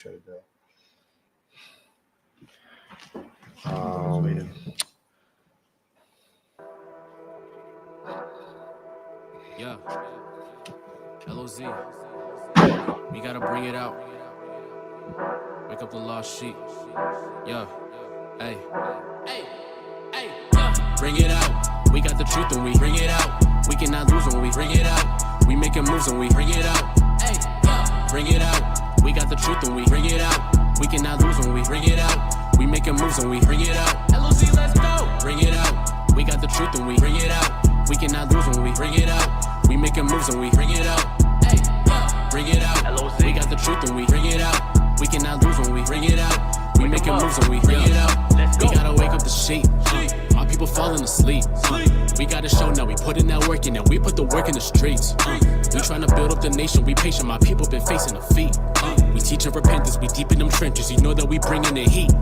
Shut it down. Yeah, LOZ. We gotta bring it out. Wake up the lost sheep. Yeah, hey, hey, hey, yeah. Bring it out. We got the truth and we bring it out. We cannot lose when we bring it out. We making moves when we bring it out. Hey, yeah. Bring it out. We got the truth and we bring it out. We cannot lose when we bring it out. We making moves when we bring it out. LOZ, let's go. Bring it out. We got the truth and we bring it out. We cannot lose when we bring it out. We making moves when we bring it out. Hey, yeah. Bring it out. LOZ. We got the truth and we bring it out. We cannot lose when we bring it out. We making moves when we bring it out. We gotta wake up the sheep. My people falling asleep. We gotta show now. We put in that work in and we put the work in the streets. We tryna build up the nation. We patient. My people been facing defeat. We teaching repentance. We deep in them trenches. You know that we bringing the heat.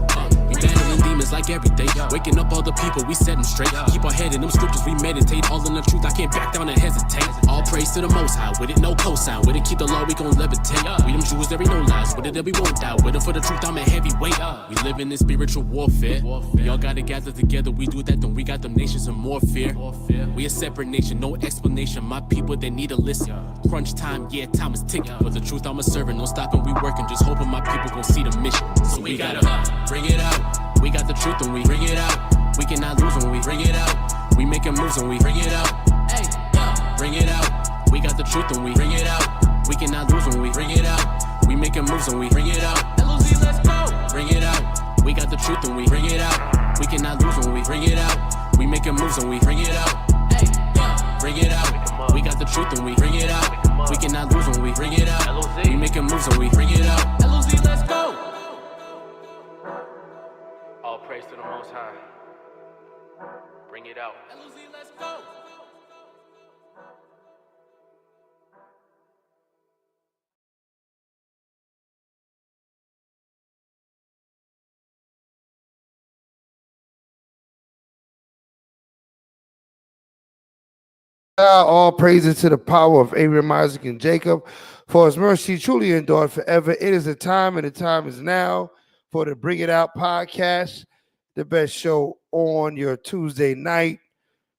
We battling demons like every day. Waking up all the people. We set them straight. Keep our head in them scriptures. We meditate all in the truth. I can't back down and hesitate. All praise to the Most High. With it, no cosign. With it, keep the law. We gon' levitate. We them Jews. There ain't no lies. With it, we won't die. With it for the truth. I'm a heavyweight. We live in this spiritual warfare. We all gotta gather together. We do that, then we got them nations in more fear. We a separate nation, no explanation. My people, they need to listen. Crunch time, yeah, time is ticking. For the truth, I'm a servant. No stopping, we working. Just hoping my people gon' see the mission. So we gotta bring it out. We got the truth and we bring it out. We cannot lose when we bring it out. We making moves when we bring it out. Hey, bring it out. We got the truth and we bring it out. We cannot lose when we bring it out. We making moves when we bring it out. LOZ, let's go. Bring it out. We got the truth and we bring it out. We cannot lose when we bring it out. We making moves when we bring it out. Hey, bring it out. We got the truth and we bring it out. We cannot lose when we bring it out. We making moves when we bring it out. LOZ, let's go. All praise to the Most High. Bring it out. LOZ, let's go. All praises to the power of Abraham, Isaac, and Jacob, for his mercy truly endured forever. It is the time, and the time is now for the Bring It Out podcast, the best show on your Tuesday night.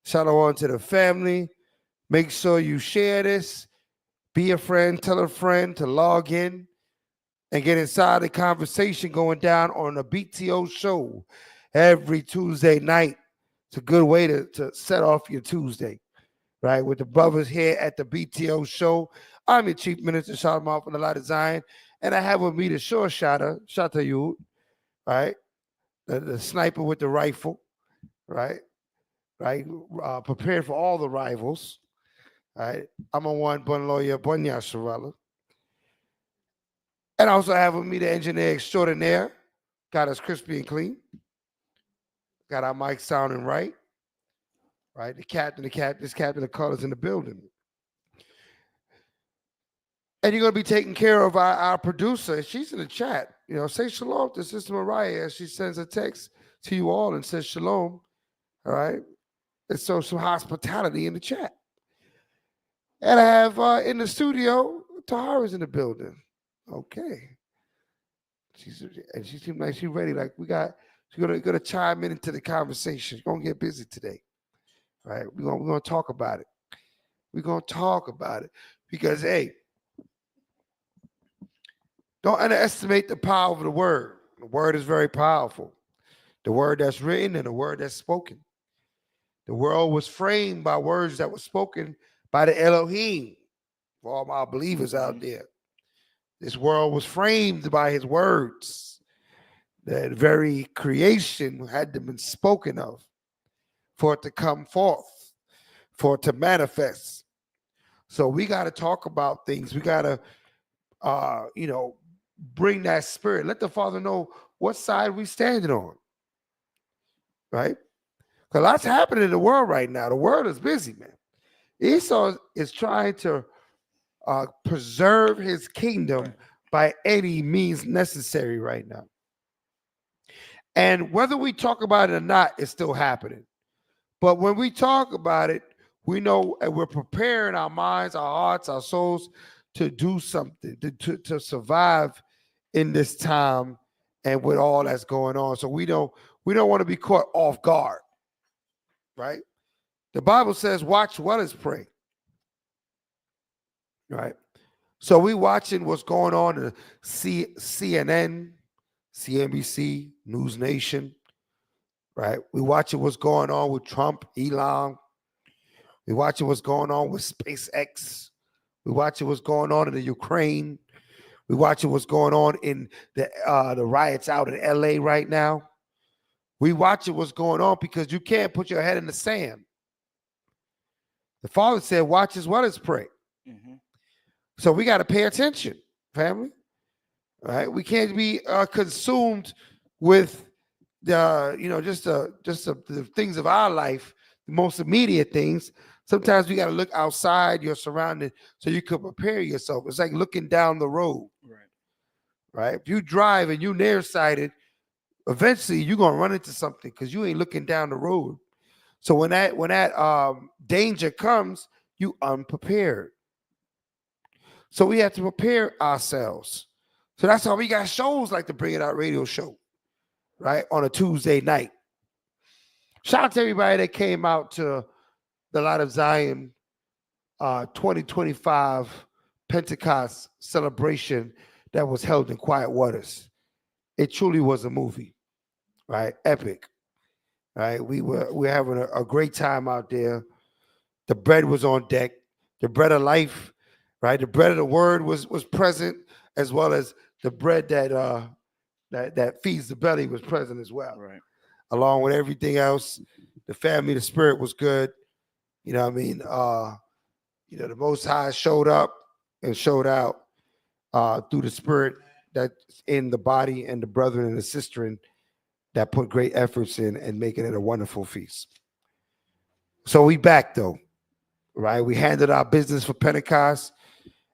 Shout out to the family. Make sure you share this. Be a friend. Tell a friend to log in and get inside the conversation going down on the BTO show every Tuesday night. It's a good way to set off your Tuesday. Right, with the brothers here at the BTO show. I'm your Chief Minister, Shot Mouth from the Light of Zion, and I have with me the short shotter, you, right? The sniper with the rifle, right? Prepared for all the rivals, right? I'm a one bun lawyer, Bunya Sharella. And I also have with me the engineer extraordinaire, got us crispy and clean, got our mic sounding right. Right, this captain of colors in the building. And you're going to be taking care of our producer. She's in the chat. You know, say shalom to Sister Mariah as she sends a text to you all and says shalom. All right. And so some hospitality in the chat. And I have in the studio, Tahara's in the building. Okay. She seems like she's ready. Like she's gonna chime into the conversation. She's gonna get busy today. Right, we're gonna talk about it. We're gonna talk about it because hey, don't underestimate the power of the word. The word is very powerful. The word that's written and the word that's spoken. The world was framed by words that were spoken by the Elohim. For all my believers out there, this world was framed by his words. That very creation had to been spoken of for it to come forth, for it to manifest. So we got to talk about things. We got to, bring that spirit. Let the Father know what side we standing on, right? Because lots happening in the world right now. The world is busy, man. Esau is trying to preserve his kingdom by any means necessary right now. And whether we talk about it or not, it's still happening. But when we talk about it, we know and we're preparing our minds, our hearts, our souls to do something, to survive in this time and with all that's going on. So we don't want to be caught off guard, right? The Bible says, watch what is pray, right? So we watching what's going on in CNN, CNBC, News Nation, right? We watching what's going on with Trump, Elon. We watching what's going on with SpaceX. We watching what's going on in the Ukraine. We watching what's going on in the riots out in LA right now. We watching what's going on because you can't put your head in the sand. The Father said, watch as well as pray. Mm-hmm. So we got to pay attention, family. All right? We can't be consumed with the things of our life, the most immediate things. Sometimes we got to look outside your surrounding so you can prepare yourself. It's like looking down the road, right? If you drive and you nearsighted, eventually you're gonna run into something because you ain't looking down the road. So when that danger comes, you unprepared. So we have to prepare ourselves. So that's why we got shows like the Bring It Out radio show, right? On a Tuesday night. Shout out to everybody that came out to the Light of Zion 2025 Pentecost celebration that was held in Quiet Waters. It truly was a movie, right? Epic, right? We were having a great time out there. The bread was on deck. The bread of life, right? The bread of the word was present, as well as the bread that feeds the belly was present as well. Right. Along with everything else, the family, the spirit was good. You know what I mean? The Most High showed up and showed out through the spirit that's in the body and the brethren and the sister that put great efforts in and making it a wonderful feast. So we back though, right? We handled our business for Pentecost,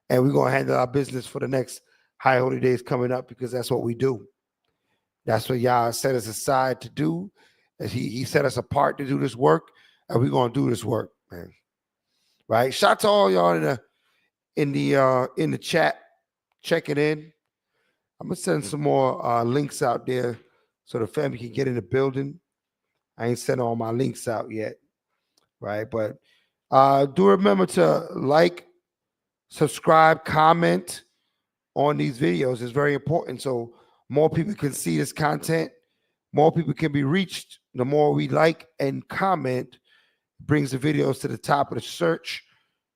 and we're gonna handle our business for the next high holy days coming up because that's what we do. That's what Yah set us aside to do. As he set us apart to do this work, and we're gonna do this work, man. Right? Shout to all y'all in the chat checking in. I'm gonna send some more links out there so the family can get in the building. I ain't sent all my links out yet, right? But do remember to like, subscribe, comment on these videos. It's very important so more people can see this content, more people can be reached. The more we like and comment, brings the videos to the top of the search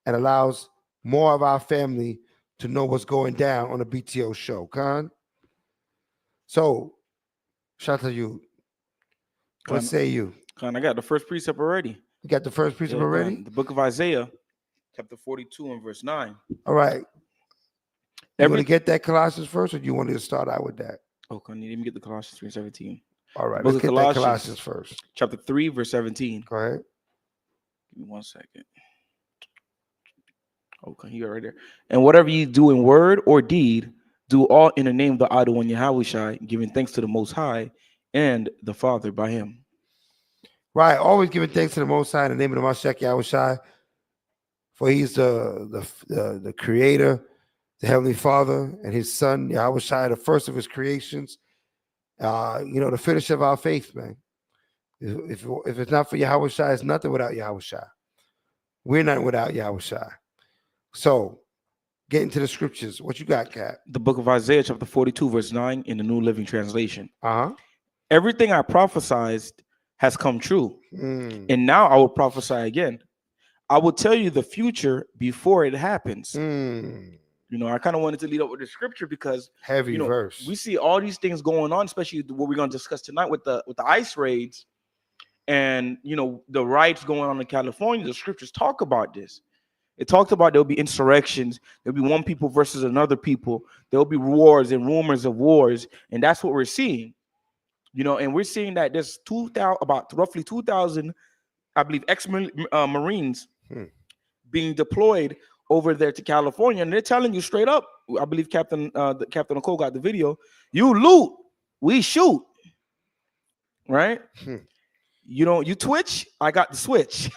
and allows more of our family to know what's going down on the BTO show. Con. So, shout out to you. What say you? Con, I got the first precept already. You got the first precept already? The book of Isaiah, chapter 42 and verse 9. All right. You want to get that Colossians first, or do you want to start out with that? Okay, let me get the Colossians 3:17. All right, let's get that Colossians first. Chapter 3, verse 17. Go ahead. Give me 1 second. Okay, you got right there. And whatever you do in word or deed, do all in the name of the Idol One Yahweh, giving thanks to the Most High and the Father by Him. Right, always giving thanks to the Most High in the name of the Mashiach Yahweh, for He's the Creator, the Heavenly Father, and His Son Yahweh, the first of His creations. The finish of our faith, man. If it's not for Yahweh, it's nothing without Yahweh. We're not without Yahweh. So, get into the scriptures. What you got, Cap? The book of Isaiah, chapter 42, verse 9, in the New Living Translation. Everything I prophesied has come true. And now I will prophesy again. I will tell you the future before it happens. I kind of wanted to lead up with the scripture because heavy verse. We see all these things going on, especially what we're going to discuss tonight with the ICE raids and the riots going on in California. The scriptures talk about this. It talked about there'll be insurrections. There'll be one people versus another people. There'll be wars and rumors of wars, and that's what we're seeing. And we're seeing that there's about roughly 2,000, I believe, ex-Marines being deployed over there to California, and they're telling you straight up. I believe Captain Nicole got the video. You loot, we shoot. Right? You twitch, I got the switch.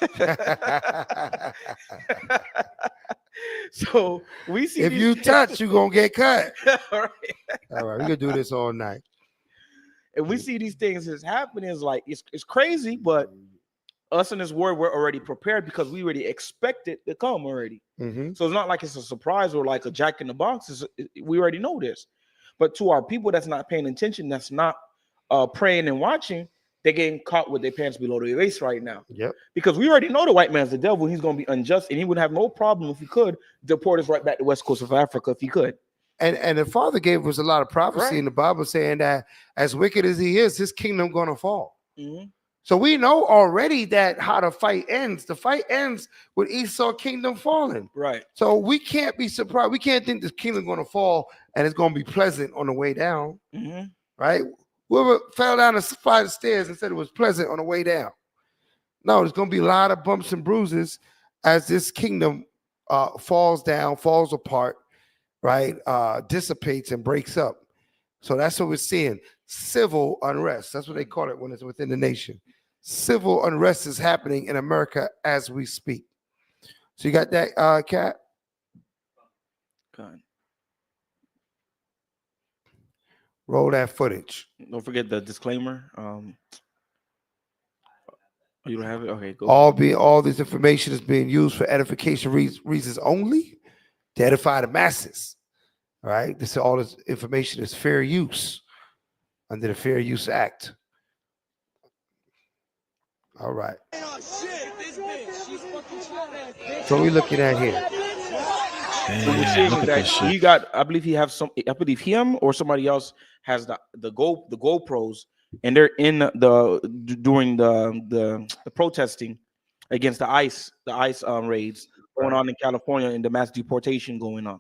So we see If you these touch, you're gonna get cut. all right. All right, we're gonna do this all night. And we see these things is happening. Is like it's crazy, but us in this world, we're already prepared because we already expect it to come already. Mm-hmm. So it's not like it's a surprise or like a jack in the box. We already know this. But to our people that's not paying attention, that's not praying and watching, they're getting caught with their pants below their waist right now. Yep. Because we already know the white man's the devil. He's going to be unjust, and he would have no problem if he could deport us right back to the west coast of Africa if he could. And the Father gave us a lot of prophecy Right. in the Bible saying that as wicked as he is, his kingdom gonna fall. Mhm. So we know already that how the fight ends. The fight ends with Esau's kingdom falling. Right. So we can't be surprised. We can't think this kingdom going to fall and it's going to be pleasant on the way down, Mhm. right? Whoever fell down the flight of stairs and said it was pleasant on the way down. No, there's going to be a lot of bumps and bruises as this kingdom falls down, falls apart, right? Dissipates and breaks up. So that's what we're seeing. Civil unrest. That's what they call it when it's within the nation. Civil unrest is happening in America as we speak. So you got that, Kat? God. Roll that footage. Don't forget the disclaimer. You don't have it? Okay, go. All this information is being used for edification reasons only, to edify the masses. All right. All this information is fair use under the Fair Use Act. All right. So we're looking at here. What we're seeing is that he got, I believe him or somebody else has the GoPros, and they're in during the protesting against the ICE raids going on in California and the mass deportation going on.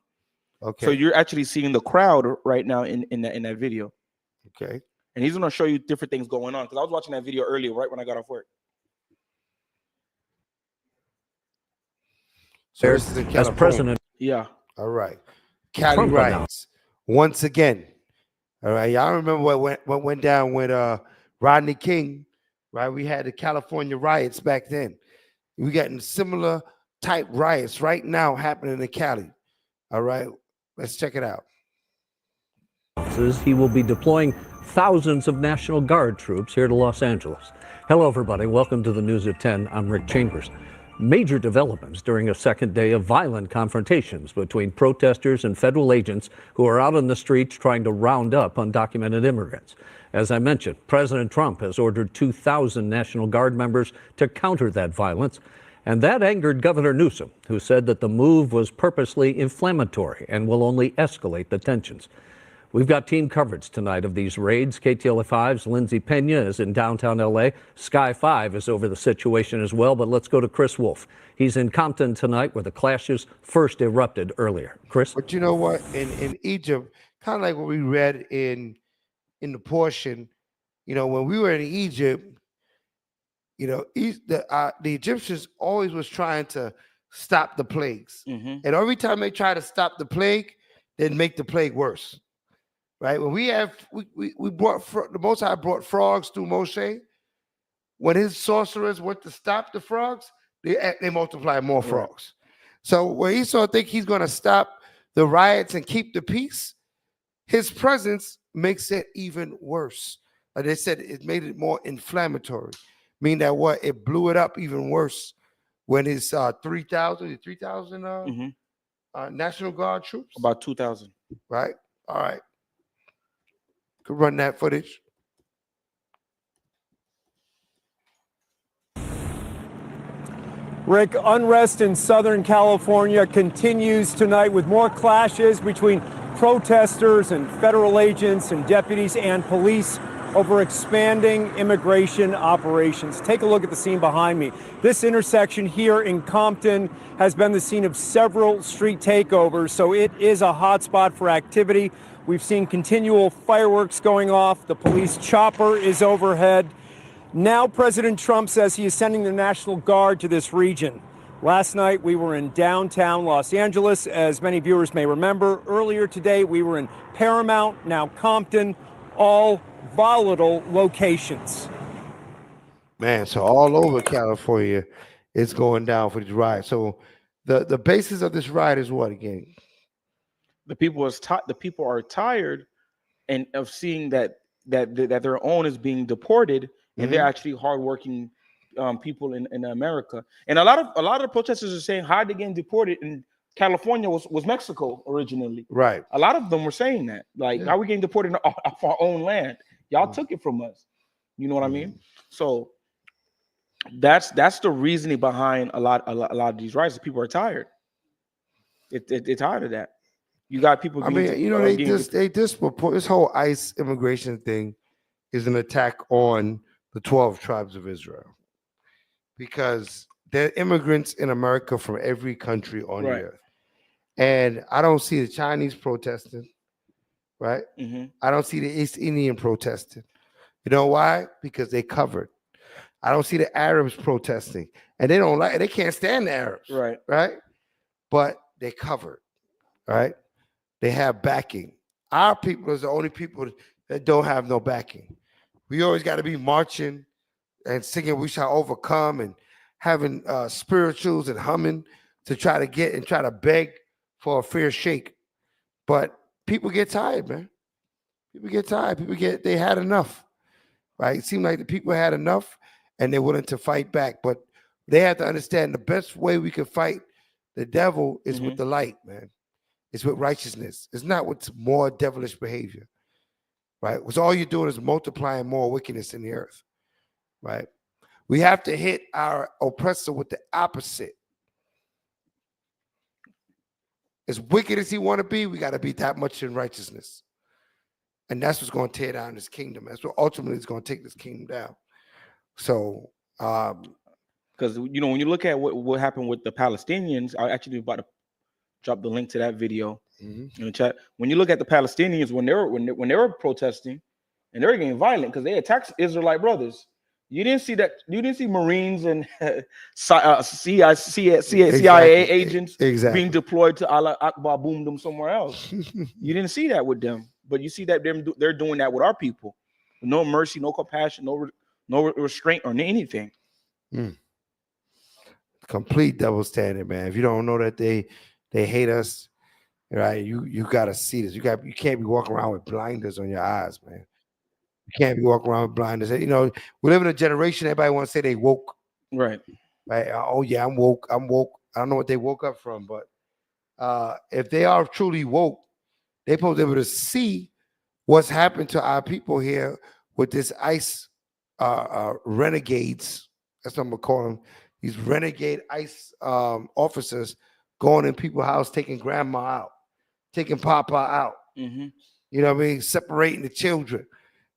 Okay. So you're actually seeing the crowd right now in that video. Okay. And he's gonna show you different things going on because I was watching that video earlier, right when I got off work. So this is in California. As president. Yeah. All right. Cali riots once again. All right. Y'all remember what went down with Rodney King, right? We had the California riots back then. We getting similar type riots right now happening in Cali. All right. Let's check it out. He will be deploying thousands of National Guard troops here to Los Angeles. Hello, everybody. Welcome to the News at 10. I'm Rick Chambers. Major developments during a second day of violent confrontations between protesters and federal agents who are out on the streets trying to round up undocumented immigrants. As I mentioned, President Trump has ordered 2,000 National Guard members to counter that violence. And that angered Governor Newsom, who said that the move was purposely inflammatory and will only escalate the tensions. We've got team coverage tonight of these raids. KTLA5's Lindsay Pena is in downtown LA. Sky 5 is over the situation as well, but let's go to Chris Wolf. He's in Compton tonight where the clashes first erupted earlier. Chris? But you know what? In Egypt, kind of like what we read in the portion, you know, when we were in Egypt, you know, the Egyptians always was trying to stop the plagues. Mm-hmm. And every time they try to stop the plague, they'd make the plague worse. Right? When we brought the Most High brought frogs through Moshe. When his sorcerers went to stop the frogs, they multiplied more frogs. So when Esau think he's going to stop the riots and keep the peace, his presence makes it even worse. Like they said, it made it more inflammatory. Meaning that what? It blew it up even worse when his 3,000 National Guard troops? About 2,000. Right? All right. Could run that footage. Rick, unrest in Southern California continues tonight with more clashes between protesters and federal agents and deputies and police over expanding immigration operations. Take a look at the scene behind me. This intersection here in Compton has been the scene of several street takeovers, so it is a hotspot for activity. We've seen continual fireworks going off. The police chopper is overhead. Now President Trump says he is sending the National Guard to this region. Last night we were in downtown Los Angeles, as many viewers may remember. Earlier today we were in Paramount, now Compton, all volatile locations. Man, so all over California, it's going down for these riots. So The basis of this riot is what again? The people are tired and of seeing that their own is being deported, and they're Mhm. actually hardworking people in America. And a lot of the protesters are saying how they getting deported in California was Mexico originally. Right. A lot of them were saying that, like, Yeah. how we getting deported off our own land? Y'all took it from us. You know what I mean? So that's the reasoning behind a lot of these riots. People are tired. They're tired of that. You got people I mean, they just report this whole ICE immigration thing is an attack on the 12 tribes of Israel because they're immigrants in America from every country on Right. the earth. And I don't see the Chinese protesting, right? Mm-hmm. I don't see the East Indian protesting. You know why? Because they covered. I don't see the Arabs protesting, and they can't stand the Arabs, Right. right? But they covered, right? They have backing. Our people is the only people that don't have no backing. We always got to be marching and singing "We Shall Overcome" and having spirituals and humming to try to get and try to beg for a fair shake. But people get tired, man. People get tired. They had enough, right? It seemed like the people had enough and they're willing to fight back. But they have to understand the best way we can fight the devil is with the light, man. It's with righteousness. It's not with more devilish behavior, right? Because all you're doing is multiplying more wickedness in the earth, right? We have to hit our oppressor with the opposite. As wicked as he want to be, we got to be that much in righteousness. And that's what's going to tear down this kingdom. That's what ultimately is going to take this kingdom down. So, because when you look at what happened with the Palestinians, I actually about to drop the link to that video in the chat. When you look at the Palestinians when they were protesting and they were getting violent because they attacked Israelite brothers, you didn't see that. You didn't see Marines and CIA agents being deployed to Allah Akbar, boom them somewhere else. You didn't see that with them, but you see that they're doing that with our people. No mercy, no compassion, no restraint or anything. Complete double standard, man. If you don't know that they hate us, right? You got to see this. You can't be walking around with blinders on your eyes, man. You can't be walking around with blinders. You know, we live in a generation. Everybody want to say they woke, right? Oh yeah, I'm woke. I'm woke. I don't know what they woke up from, but if they are truly woke, they're supposed to be able to see what's happened to our people here with this ICE renegades. That's what I'm gonna call them. These renegade ICE officers going in people's house, taking grandma out, taking papa out. Mm-hmm. You know what I mean? Separating the children,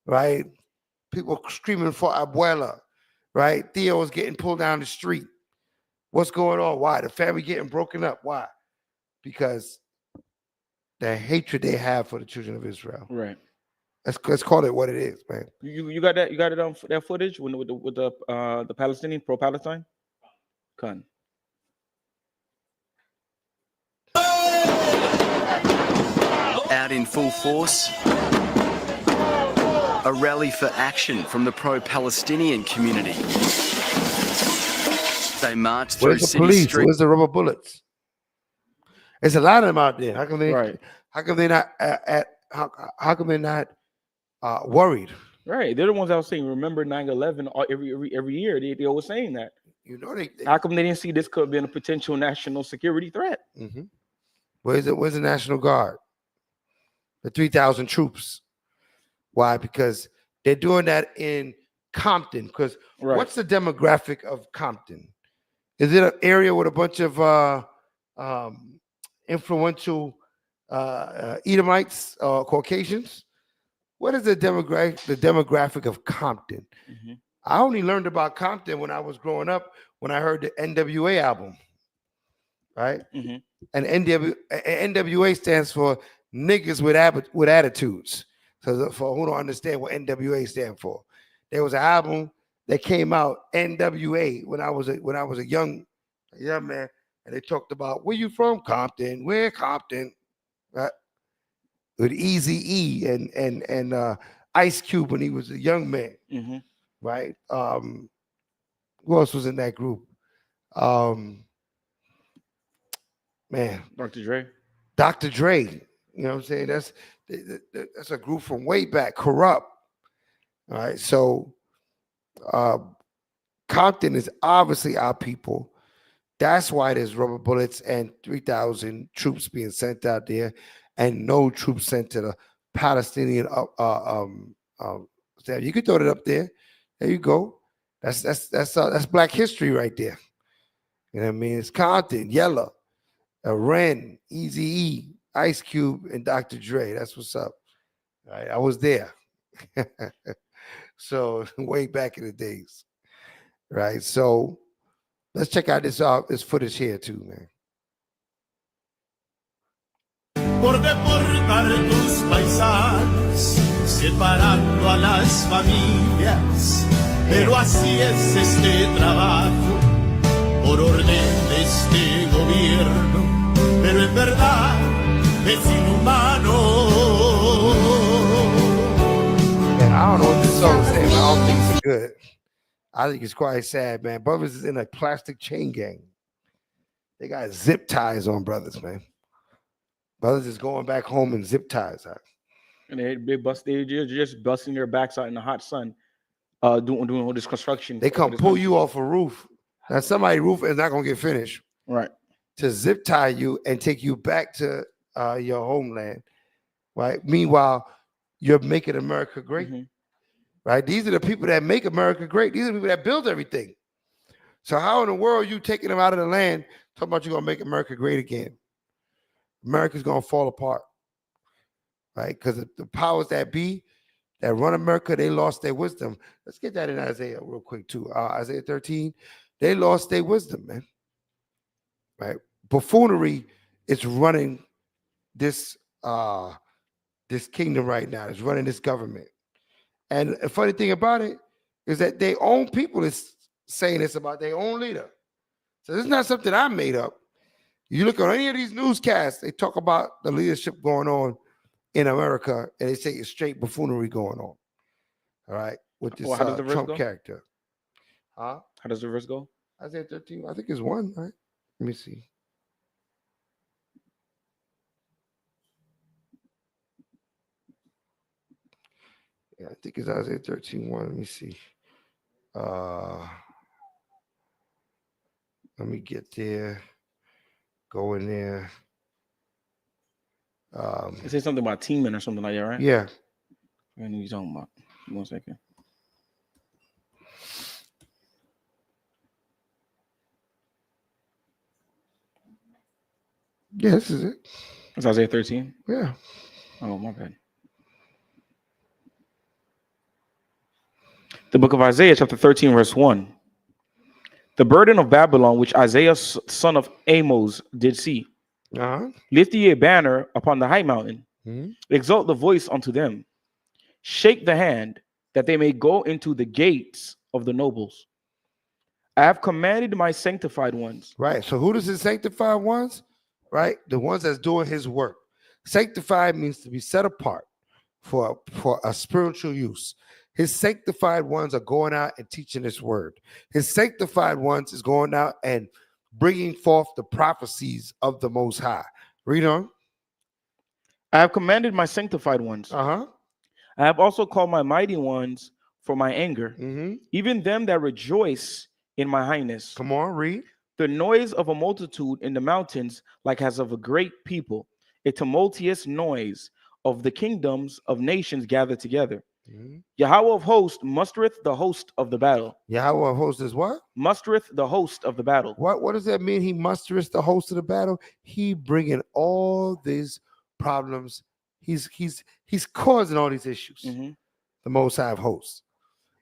right? People screaming for abuela, right? Theo is getting pulled down the street. What's going on? Why? The family getting broken up. Why? Because the hatred they have for the children of Israel. Right. Let's call it what it is, man. You got that? You got it on that footage with the Palestinian pro-Palestine? Con. Out in full force, a rally for action from the pro-Palestinian community. They marched through Where's the city police? streets. Where's the rubber bullets? There's a lot of them out there. How come they? Right. How come they not how come they're not worried? Right. They're the ones that was saying, remember 9/11 every year. They always saying that. You know they How come they didn't see this could be a potential national security threat? Mm-hmm. Where's the National Guard? The 3,000 troops. Why? Because they're doing that in Compton. Because what's the demographic of Compton? Is it an area with a bunch of influential Edomites or Caucasians? What is the demographic of Compton? Mm-hmm. I only learned about Compton when I was growing up, when I heard the NWA album, right? Mm-hmm. And NWA stands for niggas with attitudes. So for who don't understand what NWA stand for, there was an album that came out, NWA, when I was a young man, and they talked about where you from, Compton, where Compton, right? With Easy E and Ice Cube when he was a young man, Mm-hmm. right? Who else was in that group? Man, Dr. Dre. Dr. Dre. You know what I'm saying? That's a group from way back, Corrupt. All right. So uh, Compton is obviously our people. That's why there's rubber bullets and 3,000 troops being sent out there, and no troops sent to the Palestinian. You could throw it up there. There you go. That's Black history right there. You know what I mean? It's Compton, Yella, Ren, Easy E, Ice Cube, and Dr. Dre. That's what's up. All right, I was there. So way back in the days, right? So let's check out this footage here too, man. Por deportar tus paisanos, separando a las familias, pero así es este trabajo, por orden de este gobierno, pero en verdad es inhumano. Man, I don't know what this song is saying, but I don't think it's good. I think it's quite sad, man. Brothers is in a plastic chain gang. They got zip ties on, brothers, man. Brothers is going back home in zip ties. And they're just busting their backs out in the hot sun, doing all this construction. They come pull you off a roof. Now somebody's roof is not gonna get finished. Right. To zip tie you and take you back to your homeland. Right. Meanwhile, you're making America great. Mm-hmm. Right. These are the people that make America great. These are the people that build everything. So how in the world are you taking them out of the land, talking about you're gonna make America great again? America's gonna fall apart. Right? Because the powers that be that run America, they lost their wisdom. Let's get that in Isaiah real quick too. Isaiah 13, they lost their wisdom, man. Right? Buffoonery is running this this kingdom right now. It's running this government. And the funny thing about it is that their own people is saying this about their own leader. So this is not something I made up. You look at any of these newscasts, they talk about the leadership going on in America, and they say it's straight buffoonery going on. All right, with this Trump character. Huh? How does the verse go? Isaiah 13, I think it's 1, right? Let me see. Yeah, I think it's Isaiah 13, 1. Let me see. Let me get there. Go in there. It says something about teaming or something like that, right? Yeah. I know you're talking about. 1 second. Yeah, this is it. It's Isaiah 13? Yeah. Oh, my bad. The book of Isaiah, chapter 13, verse 1. The burden of Babylon, which Isaiah, son of Amos, did see. Lift ye a banner upon the high mountain. Exalt the voice unto them. Shake the hand, that they may go into the gates of the nobles. I have commanded my sanctified ones. Right. So who does his sanctified ones? Right. The ones that's doing his work. Sanctified means to be set apart for a spiritual use. His sanctified ones are going out and teaching his word. His sanctified ones is going out and bringing forth the prophecies of the Most High. Read on. I have commanded my sanctified ones. I have also called my mighty ones for my anger, even them that rejoice in my highness. Come on, read. The noise of a multitude in the mountains, like as of a great people, a tumultuous noise of the kingdoms of nations gathered together. Yahweh of hosts mustereth the host of the battle. Yahweh of hosts is what? Mustereth the host of the battle. What does that mean? He mustereth the host of the battle. He bringing all these problems. He's causing all these issues. The Most High of hosts.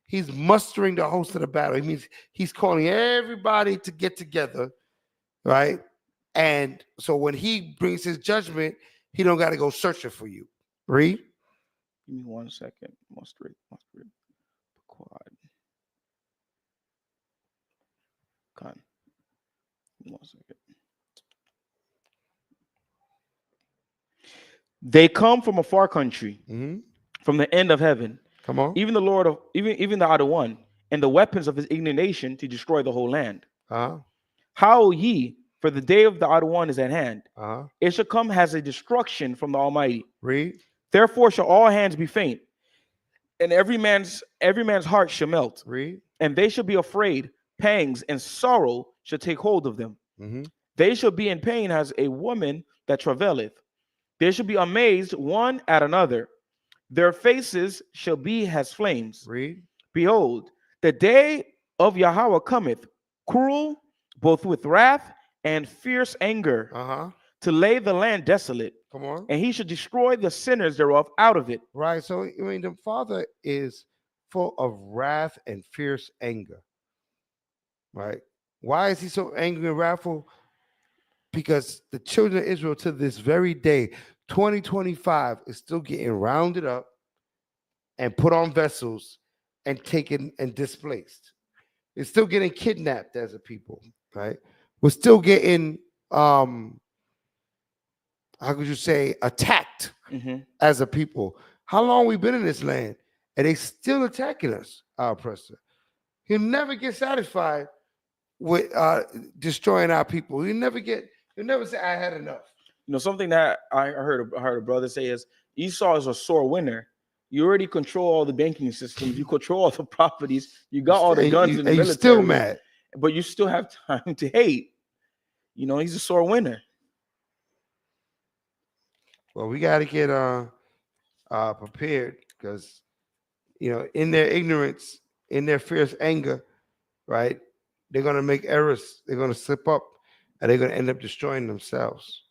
He's mustering the host of the battle. He means he's calling everybody to get together, right? And so when he brings his judgment, he don't got to go searching for you. Read. Give me 1 second. Muster it. Quad. Con. 1 second. They come from a far country, from the end of heaven. Come on. Even the Lord of even the Other One, and the weapons of his indignation to destroy the whole land. Howl ye, For the day of the idle one is at hand. Uh-huh. It shall come as a destruction from the Almighty. Read. Therefore shall all hands be faint, and every man's heart shall melt, Read. and they shall be afraid. Pangs and sorrow shall take hold of them. Mm-hmm. They shall be in pain as a woman that travaileth. They shall be amazed one at another. Their faces shall be as flames. Read. Behold, the day of Yahweh cometh, cruel, both with wrath and fierce anger, Uh-huh. to lay the land desolate, Come on. and he shall destroy the sinners thereof out of it. Right. So, I mean, the Father is full of wrath and fierce anger. Right. Why is he so angry and wrathful? Because the children of Israel to this very day, 2025, is still getting rounded up and put on vessels and taken and displaced. It's still getting kidnapped as a people, right? We're still getting how could you say, attacked as a people. How long we been in this land? And they still attacking us, our oppressor. He'll never get satisfied with destroying our people. He'll never say, I had enough. You know, something that I heard a brother say is Esau is a sore winner. You already control all the banking systems. You control all the properties. You got all the guns in the military. You're still mad. But you still have time to hate. You know, he's a sore winner. Well, we got to get prepared because, you know, in their ignorance, in their fierce anger, right, they're going to make errors. They're going to slip up and they're going to end up destroying themselves.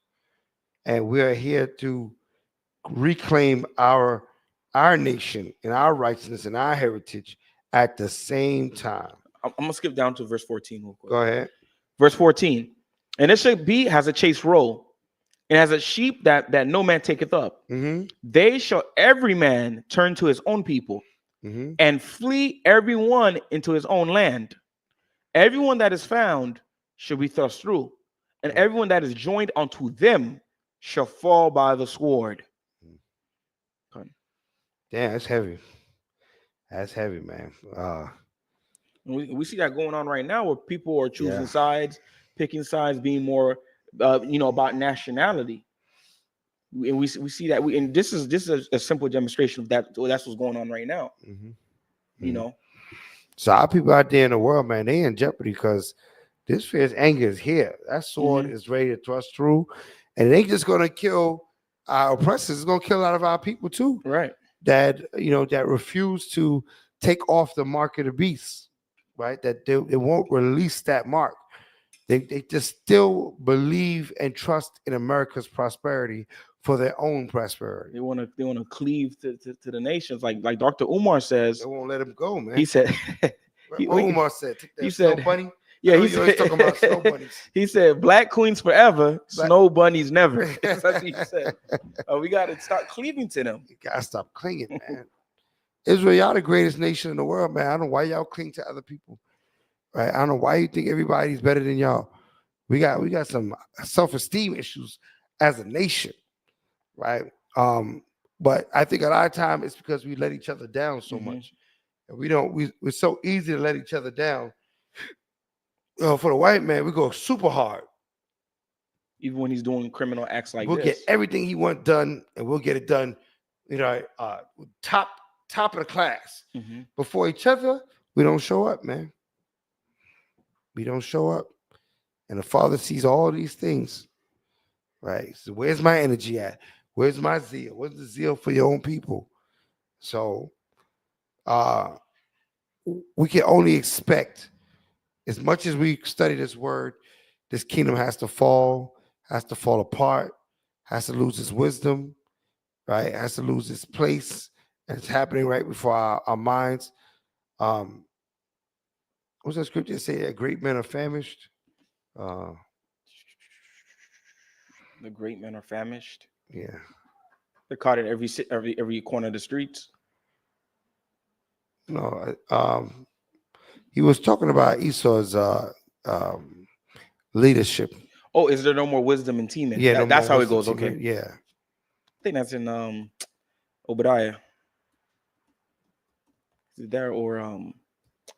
And we are here to reclaim our nation and our righteousness and our heritage at the same time. I'm going to skip down to verse 14 real quick. Go ahead. Verse 14. And it shall be has a chase roll, and as a sheep that no man taketh up. Mm-hmm. They shall every man turn to his own people, and flee every one into his own land. Everyone that is found shall be thrust through, and everyone that is joined unto them shall fall by the sword. Damn, that's heavy. That's heavy, man. We see that going on right now where people are choosing sides, picking sides, being more, about nationality. And we see that. And this is a simple demonstration of that. That's what's going on right now. You know. So our people out there in the world, man, they in jeopardy because this fierce anger is here. That sword is ready to thrust through, and it ain't just gonna kill our oppressors. It's gonna kill a lot of our people too. Right. That that refuse to take off the mark of the beast. Right. That they won't release that mark. They just still believe and trust in America's prosperity for their own prosperity. They want to cleave to the nations, like Dr. Umar says. They won't let him go, man. He said. Umar said. He said. Bunny. Yeah, he's talking about snow bunnies. He said, "Black queens forever, snow bunnies never." That's what he said. We got to start cleaving to them. You gotta stop clinging, man. Israel, y'all the greatest nation in the world, man. I don't know why y'all cling to other people. Right? I don't know why you think everybody's better than y'all. We got some self-esteem issues as a nation, right? But I think a lot of time it's because we let each other down so much. And we're so easy to let each other down. For the white man, we go super hard. Even when he's doing criminal acts like we'll this. Get everything he wants done, and we'll get it done, top of the class. Before each other, we don't show up, man. We don't show up. And the Father sees all these things, right? So where's my energy at? Where's my zeal? Where's the zeal for your own people? So we can only expect, as much as we study this word, this kingdom has to fall apart, has to lose its wisdom, right? Has to lose its place. And it's happening right before our minds. What's that scripture say? That great men are famished. The great men are famished. Yeah. They're caught in every corner of the streets. No, he was talking about Esau's leadership. Oh, is there no more wisdom in Teman? Yeah, that's how it goes. Okay. Yeah. I think that's in Obadiah. Is it there or I'll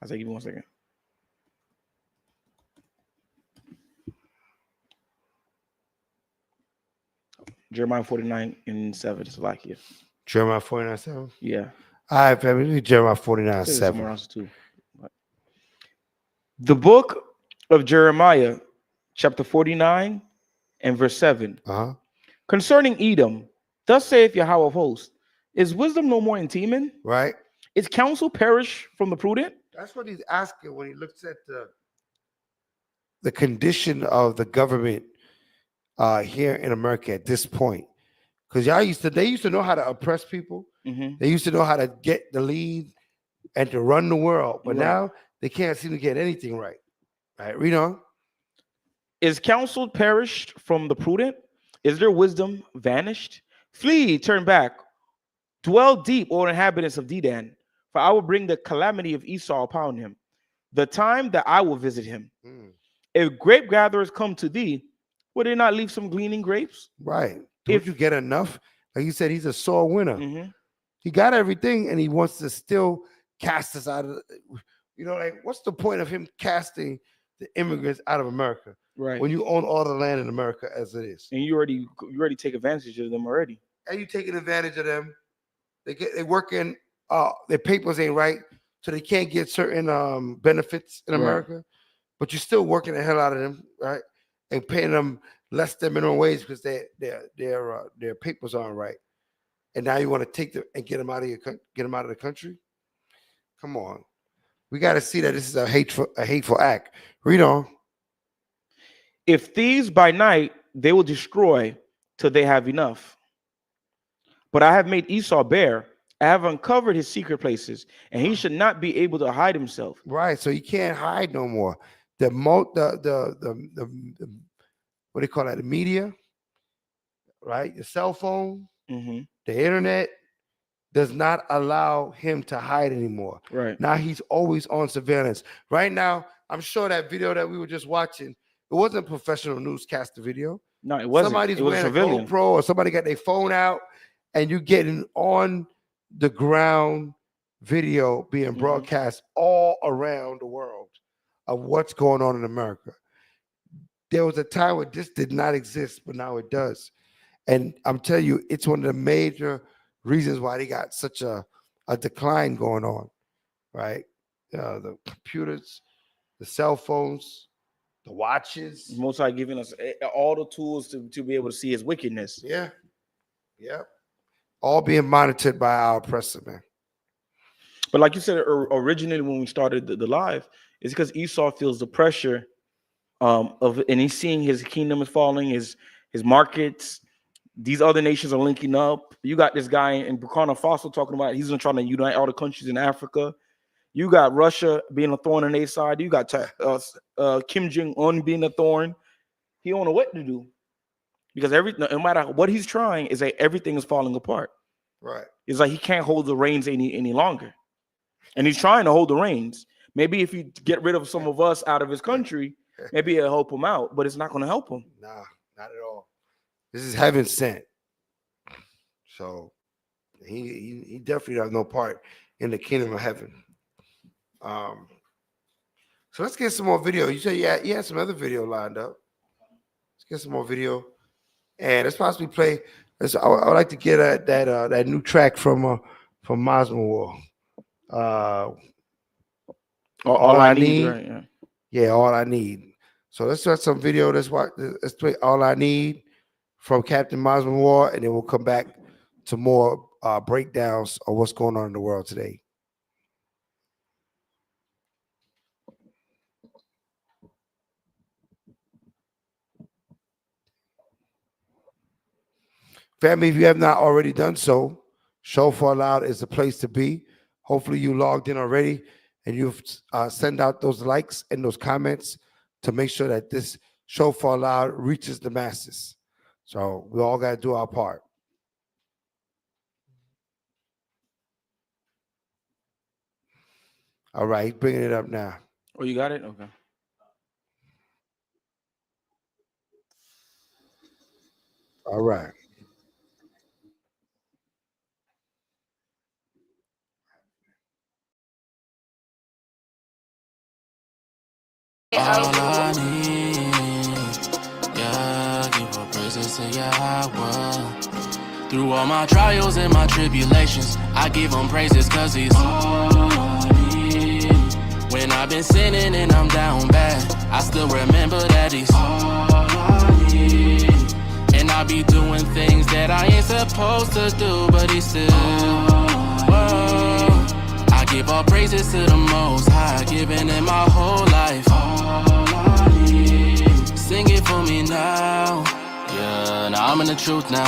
say, give me 1 second. Jeremiah 49:7. Slovakia. Jeremiah 49:7. Yeah. All right, family. Read Jeremiah It says it somewhere 49:7. else too. But the book of Jeremiah, chapter 49 and verse 7. Uh huh. Concerning Edom, thus saith Yahweh of hosts, is wisdom no more in Teman? Right. Is counsel perish from the prudent? That's what he's asking when he looks at the condition of the government here in America at this point. Because they used to know how to oppress people. Mm-hmm. They used to know how to get the lead and to run the world. But Right. now they can't seem to get anything right. Right, read on. Is counsel perished from the prudent? Is their wisdom vanished? Flee, turn back. Dwell deep, O inhabitants of Dedan, for I will bring the calamity of Esau upon him, the time that I will visit him. Mm, If grape gatherers come to thee, will they not leave some gleaning grapes? right. Don't If- you get enough? Like you said, he's a sore winner. Mhm. He got everything, and he wants to still cast us out of. Like what's the point of him casting the immigrants out of America Right. when you own all the land in America as it is, And you already take advantage of them already. and you taking advantage of them? They working. Their papers ain't right, so they can't get certain benefits in Right. America. But you're still working the hell out of them, right? And paying them less than minimum wage because their papers aren't right. And now you want to take them and get them out of the country? Come on, we got to see that this is a hateful act. Read on. If thieves by night, they will destroy till they have enough. But I have made Esau bare. I have uncovered his secret places, and he should not be able to hide himself. Right, so you can't hide no more. The what do you call that? The media, right? Your cell phone, Mm-hmm. the internet does not allow him to hide anymore. Right. Now he's always on surveillance. Right now, I'm sure that video that we were just watching, it wasn't a professional newscaster video. No, it wasn't. Somebody's It was wearing a civilian. GoPro or somebody got their phone out, and you're getting on the ground video being Mhm. broadcast all around the world of what's going on in America. There was a time where this did not exist, but now it does. And I'm telling you, it's one of the major reasons why they got such a decline going on, right? The computers, the cell phones, the watches. Most High giving us all the tools to be able to see his wickedness. Yeah. All being monitored by our oppressor, man. But like you said originally when we started the live, it's because Esau feels the pressure and he's seeing his kingdom is falling, his markets. These other nations are linking up. You got this guy in Burkina Faso talking about he's trying to unite all the countries in Africa. You got Russia being a thorn on their side. You got Kim Jong-un being a thorn. He don't know what to do because no matter what he's trying, is that everything is falling apart. Right. It's like he can't hold the reins any longer, and he's trying to hold the reins. Maybe if you get rid of some of us out of his country, maybe it'll help him out, but it's not going to help him. Nah, not at all. This is heaven sent. So he definitely has no part in the kingdom of heaven. So let's get some more video. You said you had some other video lined up. Let's get some more video, and let's possibly play. I would like to get that new track from Mosman War. All I need. Right, yeah, all I need. So let's start some video. Let's play All I Need from Captain Mosman War, and then we'll come back to more breakdowns of what's going on in the world today. Family, if you have not already done so, Show for Loud is the place to be. Hopefully you logged in already and you've send out those likes and those comments to make sure that this Show for Loud reaches the masses. So we all got to do our part. All right, bringing it up now. Oh, you got it? Okay. All right. All I need, yeah, I keep on praising praises to Yahweh. Through all my trials and my tribulations, I give him praises cause he's all I need. When I've been sinning and I'm down bad, I still remember that he's all I need. And I be doing things that I ain't supposed to do, but he's still whoa. I give all praises to the Most High, giving him my whole life. All I need. Sing it for me now. Yeah, now I'm in the truth now.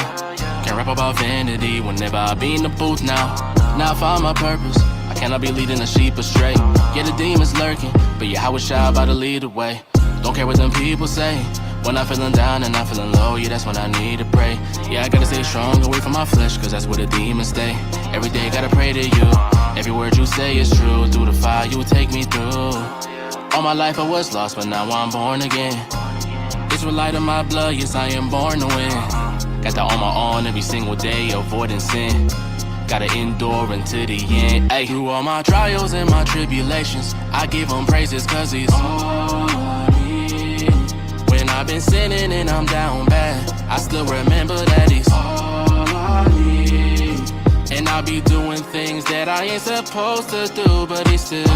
Can't rap about vanity whenever I be in the booth now. Now I found my purpose. I cannot be leading the sheep astray. Yeah, the demons lurking, but yeah, I was shy about to lead the way. Don't care what them people say. When I'm feeling down and I'm feeling low, yeah, that's when I need to pray. Yeah, I gotta stay strong, away from my flesh, cause that's where the demons stay. Every day gotta pray to you. Every word you say is true. Through the fire you take me through. All my life I was lost, but now I'm born again. Israelite of my blood, yes, I am born to win. Got that on my own every single day, avoiding sin. Gotta endure until the end. Ay. Through all my trials and my tribulations, I give him praises cause he's all I need. When I've been sinning and I'm down bad, I still remember that he's all I need. And I be doing things that I ain't supposed to do, but he's still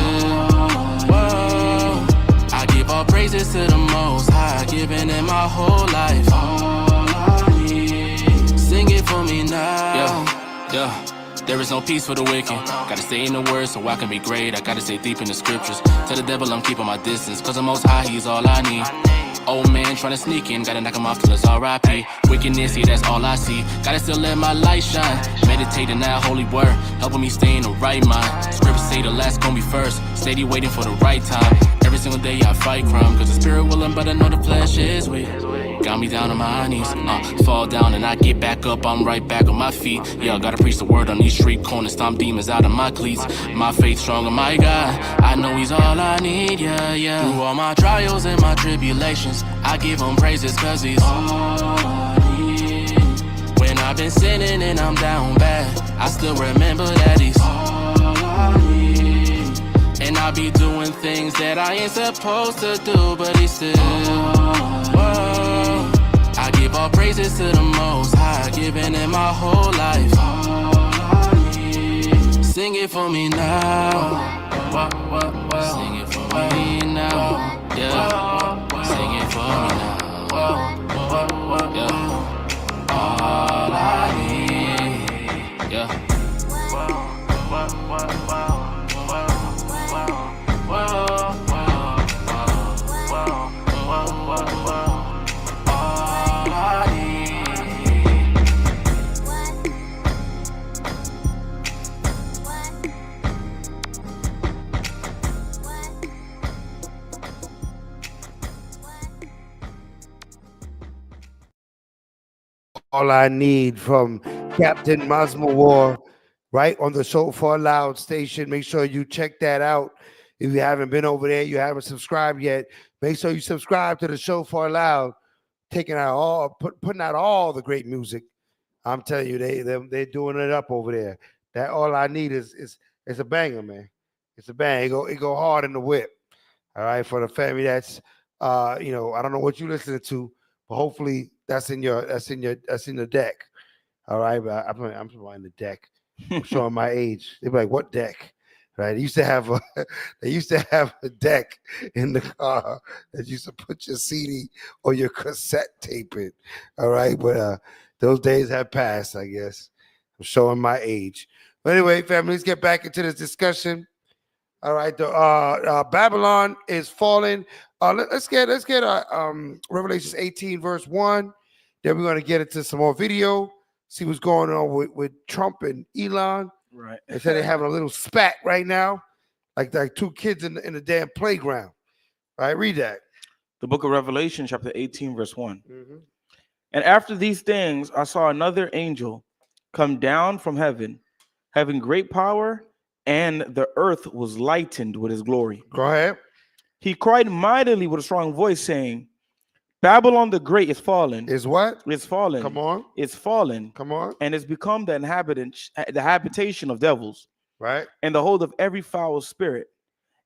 whoa. I give all praises to the Most High, giving him my whole life. All I need. Sing it for me now. Yeah. There is no peace for the wicked. Gotta stay in the word so I can be great. I gotta stay deep in the scriptures. Tell the devil I'm keeping my distance, cause the Most High, he's all I need. Old man tryna sneak in, gotta knock him off till it's R.I.P. Wickedness, yeah, that's all I see. Gotta still let my light shine. Meditating that holy word, helping me stay in the right mind. Scriptures say the last gon' be first. Steady waiting for the right time. Every single day I fight crime, cause the spirit willing, but I know the flesh is weak. Got me down on my knees, fall down and I get back up, I'm right back on my feet. Yeah, I gotta preach the word on these street corners, stomp demons out of my cleats. My faith stronger, my God, I know he's all I need, yeah, yeah. Through all my trials and my tribulations, I give him praises cause he's all I need. When I've been sinning and I'm down bad, I still remember that he's all I need. And I be doing things that I ain't supposed to do, but he's still whoa. I give all praises to the Most High, giving him my whole life. All I need. Sing it for me now. Sing it for me now. Yeah. Sing it for me now. Yeah. All I need. Yeah. All I Need from Captain Masmo War, right on the Shofar Loud station. Make sure you check that out. If you haven't been over there, you haven't subscribed yet, make sure you subscribe to the Shofar Loud, putting out all the great music. I'm telling you, they're doing it up over there. That All I Need is a banger, man. It's a bang. It go hard in the whip. All right, for the family that's I don't know what you listening to, but hopefully that's in the deck. All right, but I'm providing the deck. I'm showing my age. They be like, "What deck?" Right? They used to have a deck in the car that used to put your CD or your cassette tape in. All right, but those days have passed. I guess I'm showing my age. But anyway, family, let's get back into this discussion. All right, the Babylon is falling. Let's get Revelations 18 verse 1. Then we're gonna get into some more video. See what's going on with Trump and Elon. Right. They said they're having a little spat right now, like two kids in the damn playground. All right, read that. The book of Revelation, chapter 18, verse 1. Mm-hmm. And after these things, I saw another angel come down from heaven, having great power, and the earth was lightened with his glory. Go ahead. He cried mightily with a strong voice, saying, Babylon the Great is fallen. Is what? It's fallen. Come on. It's fallen. Come on. And it's become the habitation of devils, Right. and the hold of every foul spirit,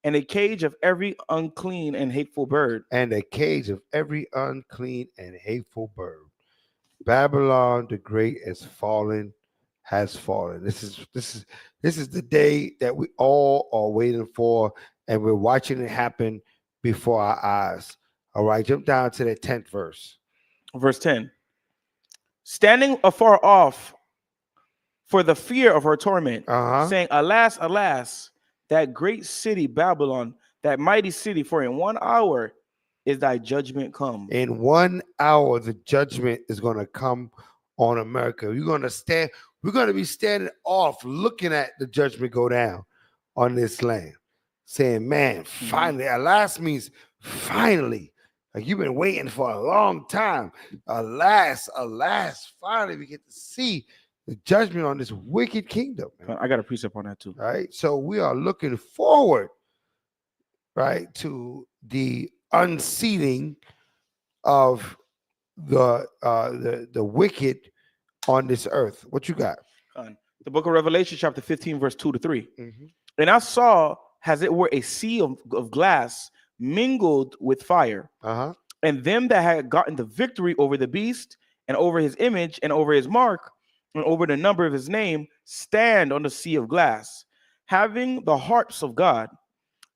and a cage of every unclean and hateful bird. And a cage of every unclean and hateful bird. Babylon the Great has fallen. This is the day that we all are waiting for, and we're watching it happen before our eyes. All right, jump down to the 10th verse. Verse 10. Standing afar off for the fear of her torment, saying, Alas, alas, that great city Babylon, that mighty city, for in 1 hour is thy judgment come. In 1 hour, the judgment is going to come on America. We're going to be standing off looking at the judgment go down on this land, saying, man, finally, alas means finally. Like you've been waiting for a long time. Alas, alas, finally we get to see the judgment on this wicked kingdom. Man. I got a precept on that too. Right? So we are looking forward, right, to the unseating of the wicked on this earth. What you got? The book of Revelation, chapter 15, verse 2-3. And I saw, as it were, a sea of glass mingled with fire. And them that had gotten the victory over the beast and over his image and over his mark and over the number of his name stand on the sea of glass, having the harps of God.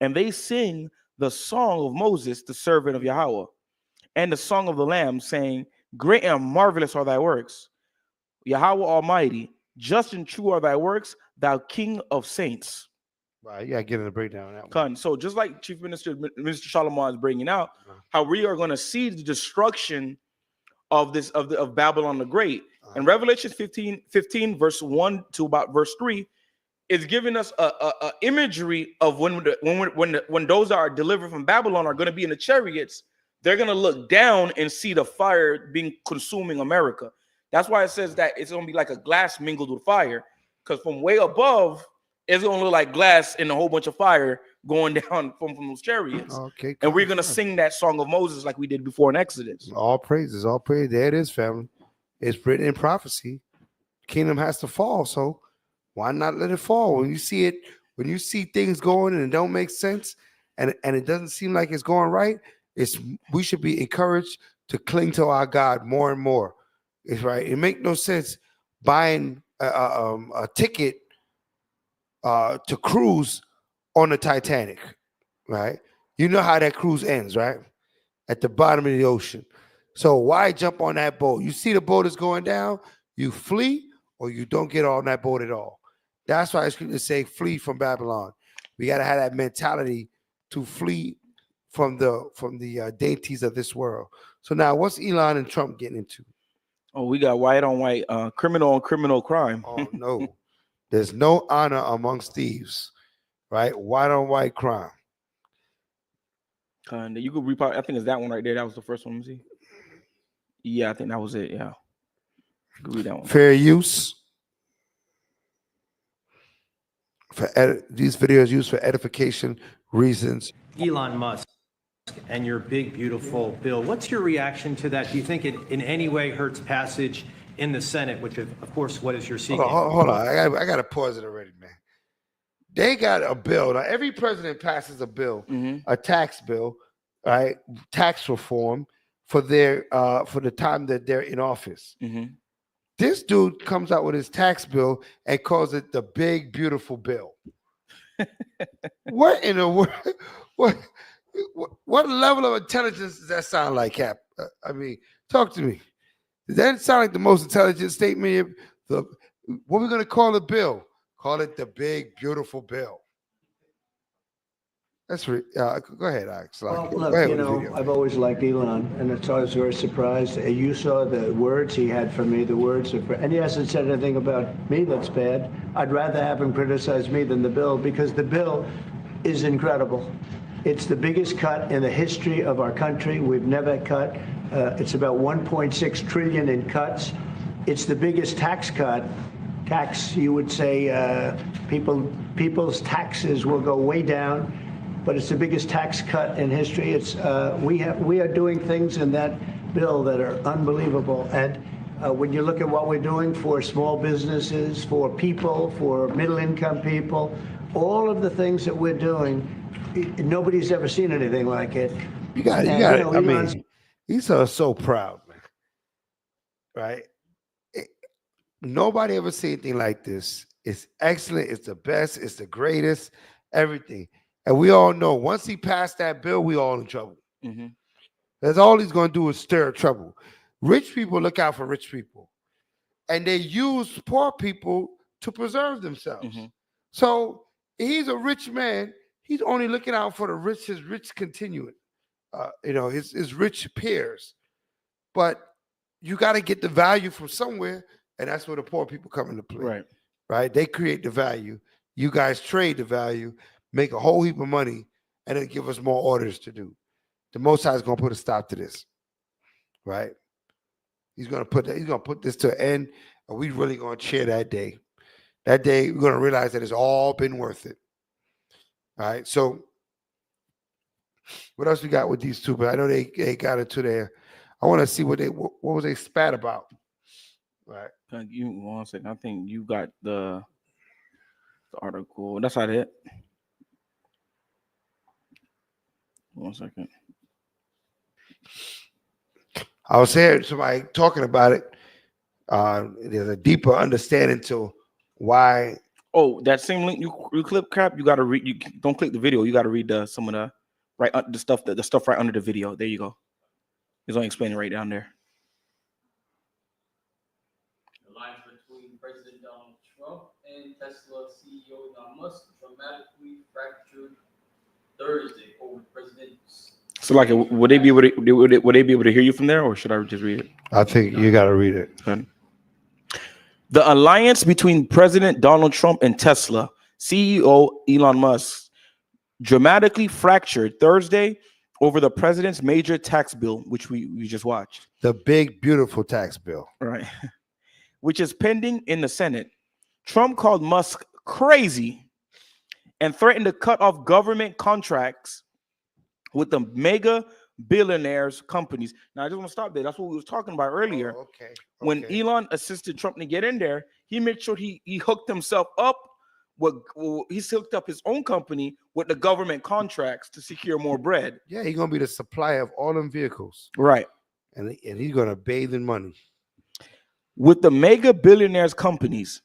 And they sing the song of Moses, the servant of Yahweh, and the song of the Lamb, saying, Great and marvelous are thy works, Yahweh Almighty. Just and true are thy works, thou King of saints. Right, you gotta get in the breakdown on that one. So just like Chief Minister Solomon is bringing out, how we are going to see the destruction of this of Babylon the Great. And Revelation 15, verse 1 to about verse 3 is giving us a imagery of when those that are delivered from Babylon are going to be in the chariots. They're going to look down and see the fire being consuming America. That's why it says that it's going to be like a glass mingled with fire, because from way above, it's going to look like glass and a whole bunch of fire going down from those chariots. Okay. And we're going to sing that song of Moses like we did before in Exodus. All praises, all praise. There it is, family. It's written in prophecy. Kingdom has to fall, so why not let it fall? When you see it, when you see things going and it don't make sense, and it doesn't seem like it's going right, we should be encouraged to cling to our God more and more. It's right. It makes no sense buying a ticket to cruise on the Titanic, right? You know how that cruise ends, right? At the bottom of the ocean. So why jump on that boat? You see the boat is going down, you flee, or you don't get on that boat at all. That's why Scripture say flee from Babylon. We got to have that mentality to flee from the dainties of this world. So now, what's Elon and Trump getting into? Oh, we got white on white, criminal on criminal crime. Oh no, there's no honor amongst thieves, right? White on white crime. You could read. I think it's that one right there. That was the first one. Let me see. Yeah, I think that was it. Yeah, you could read that one. Fair use. These videos used for edification reasons. Elon Musk and your big, beautiful bill. What's your reaction to that? Do you think it in any way hurts passage in the Senate, which, of course, what is your seeking? Hold on. I got to pause it already, man. They got a bill. Now, every president passes a bill, a tax bill, right? Tax reform for the time that they're in office. This dude comes out with his tax bill and calls it the big, beautiful bill. What in the world? What level of intelligence does that sound like, Cap? I mean, talk to me. Does that sound like the most intelligent statement? What are we going to call the bill? Call it the big, beautiful bill. That's go ahead, Alex. Well, look, I've always liked Elon, and it's always very surprised. You saw the words he had for me, and he hasn't said anything about me that's bad. I'd rather have him criticize me than the bill, because the bill is incredible. It's the biggest cut in the history of our country. We've never cut. It's about 1.6 trillion in cuts. It's the biggest tax cut. You would say people's taxes will go way down, but it's the biggest tax cut in history. It's we are doing things in that bill that are unbelievable. And when you look at what we're doing for small businesses, for people, for middle-income people, all of the things that we're doing, nobody's ever seen anything like it. You got it. I mean, he's so proud, man. right? Nobody ever seen anything like this. It's excellent. It's the best. It's the greatest. Everything. And we all know once he passed that bill, we all in trouble. Mm-hmm. That's all he's going to do is stir trouble. Rich people look out for rich people, and they use poor people to preserve themselves. Mm-hmm. So he's a rich man. He's only looking out for the rich, his rich continuing, his rich peers. But you got to get the value from somewhere, and that's where the poor people come into play. Right. Right? They create the value. You guys trade the value, make a whole heap of money, and then give us more orders to do. The Most High is going to put a stop to this. Right? He's going to put this to an end, and we really going to cheer that day. That day, we're going to realize that it's all been worth it. All right. So, what else we got with these two? But I know they got into there. I want to see what was they spat about. Right. You 1 second. I think you got the article. That's not it. 1 second. I was hearing somebody talking about it. There's a deeper understanding to why. Oh, that same link you clip crap. You got to read. You don't click the video. You got to read some of the the stuff right under the video. There you go. It's only explaining right down there. The lines between President Donald Trump and Tesla CEO Elon Musk dramatically fractured Thursday over president's. So, like, would they be able to hear you from there, or should I just read it? I think you got to read it. Okay. The alliance between President Donald Trump and Tesla CEO Elon Musk dramatically fractured Thursday over the president's major tax bill, which we just watched. The big, beautiful tax bill. Right. Which is pending in the Senate. Trump called Musk crazy and threatened to cut off government contracts with the mega billionaires companies. Now, I just want to stop there. That's what we was talking about earlier. Oh, okay. When Elon assisted Trump to get in there, he made sure he hooked himself up he's hooked up his own company with the government contracts to secure more bread. Yeah, he's gonna be the supplier of all them vehicles. Right. And he's gonna bathe in money. With the mega billionaires companies,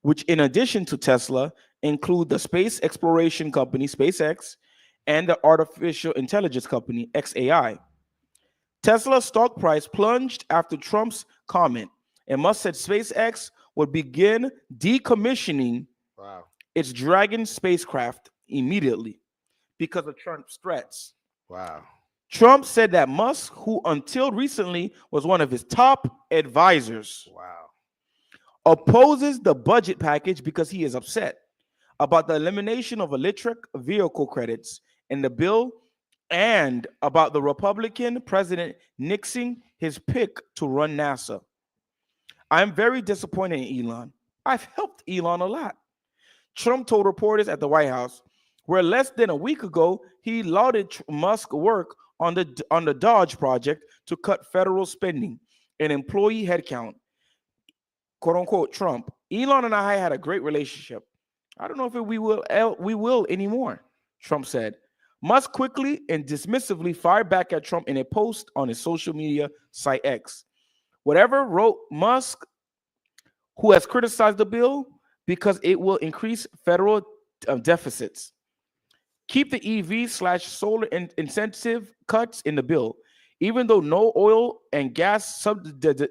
which in addition to Tesla include the space exploration company SpaceX and the artificial intelligence company XAI. Tesla's stock price plunged after Trump's comment, and Musk said SpaceX would begin decommissioning its Dragon spacecraft immediately because of Trump's threats. Wow. Trump said that Musk, who until recently was one of his top advisors, opposes the budget package because he is upset about the elimination of electric vehicle credits in the bill and about the Republican president nixing his pick to run NASA. I'm very disappointed in Elon. I've helped Elon a lot. Trump told reporters at the White House, where less than a week ago, he lauded Musk's work on the Dodge project to cut federal spending and employee headcount. Quote unquote, Trump. Elon and I had a great relationship. I don't know if we will anymore, Trump said. Musk quickly and dismissively fired back at Trump in a post on his social media site X. Whatever, wrote Musk, who has criticized the bill because it will increase federal deficits. Keep the EV/solar incentive cuts in the bill, even though no oil and gas subsidizes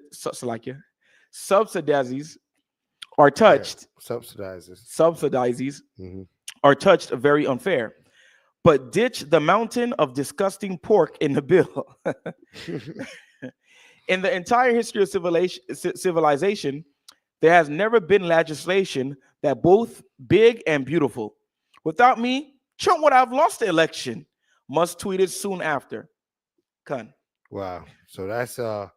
are touched. Subsidizes are touched very unfair. But ditch the mountain of disgusting pork in the bill. In the entire history of civilization, there has never been legislation that both big and beautiful. Without me, Trump would have lost the election. Musk tweeted soon after. Kun. Wow. So that's the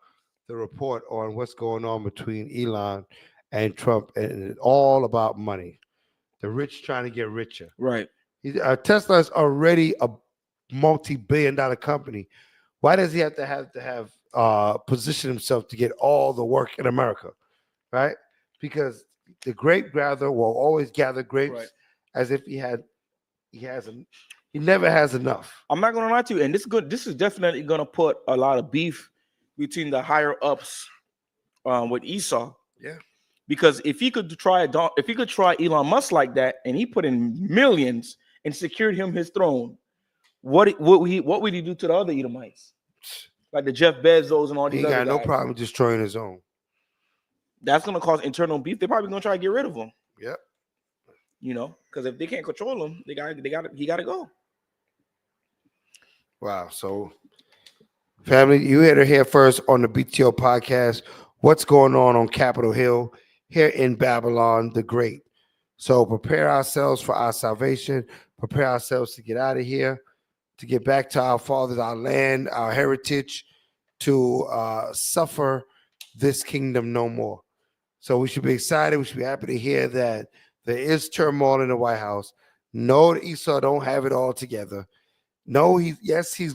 report on what's going on between Elon and Trump, and it's all about money. The rich trying to get richer. Right. Tesla is already a multi-billion-dollar company. Why does he have to position himself to get all the work in America? Right? Because the grape gatherer will always gather grapes as if he never has enough. I'm not gonna lie to you, and this is definitely gonna put a lot of beef between the higher ups with Esau. Yeah. Because if he could try Elon Musk like that, and he put in millions and secured him his throne, what would he do to the other Edomites, like the Jeff Bezos and all He these ain't other got no guys? problem destroying his own. That's gonna cause internal beef. They're probably gonna try to get rid of him. Yep. You know, because if they can't control him, he got to go. Wow. So, family, you heard it here first on the BTO podcast. What's going on Capitol Hill here in Babylon the Great? So prepare ourselves for our salvation. Prepare ourselves to get out of here, to get back to our fathers, our land, our heritage, to suffer this kingdom no more. So we should be excited. We should be happy to hear that there is turmoil in the White House. No, Esau don't have it all together. No, he's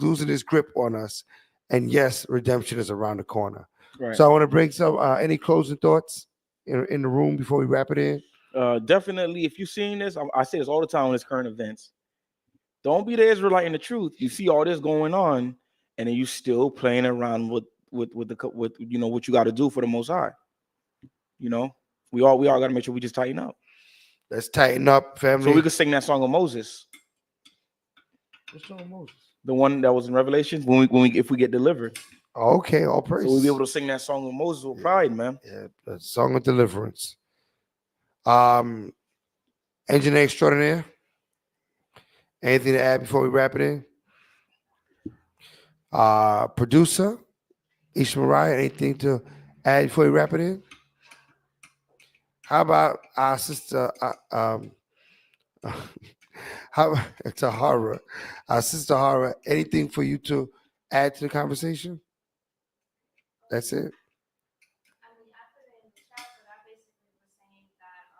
losing his grip on us. And yes, redemption is around the corner. Right. So I want to bring some any closing thoughts in the room before we wrap it in. Definitely, if you've seen this, I say this all the time on this current events. Don't be the Israelite in the truth. You see all this going on, and then you still playing around with you know what you got to do for the Most High. You know, we all got to make sure we just tighten up. Let's tighten up, family. So we could sing that song of Moses. What song of Moses? The one that was in Revelations if we get delivered. Okay, all praise. So we'll be able to sing that song of Moses with pride, man. Yeah, the song of deliverance. Engineer extraordinaire. Anything to add before we wrap it in? Producer Ishmael, anything to add before we wrap it in? How about our sister how Tahara? Our sister Tahara, anything for you to add to the conversation? That's it. I mean, I put it in the chat, but I basically was saying that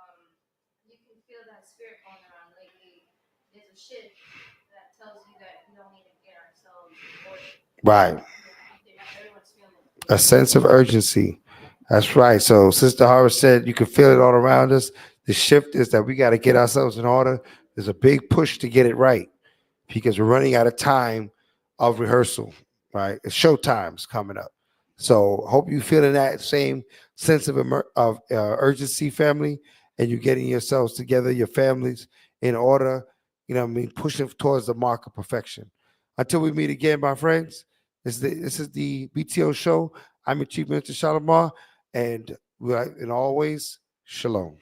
you can feel that spirit going around lately. There's a shift that tells you that we don't need to get ourselves in order. Right. Everyone's feeling it. A sense of urgency. That's right. So Sister Hara said you can feel it all around us. The shift is that we got to get ourselves in order. There's a big push to get it right because we're running out of time of rehearsal, right? It's show time's coming up. So hope you feeling that same sense of urgency, family, and you're getting yourselves together, your families in order, you know what I mean, pushing towards the mark of perfection. Until we meet again, my friends, this is the BTO show. I'm your Chief Minister Shalimar, and always, shalom.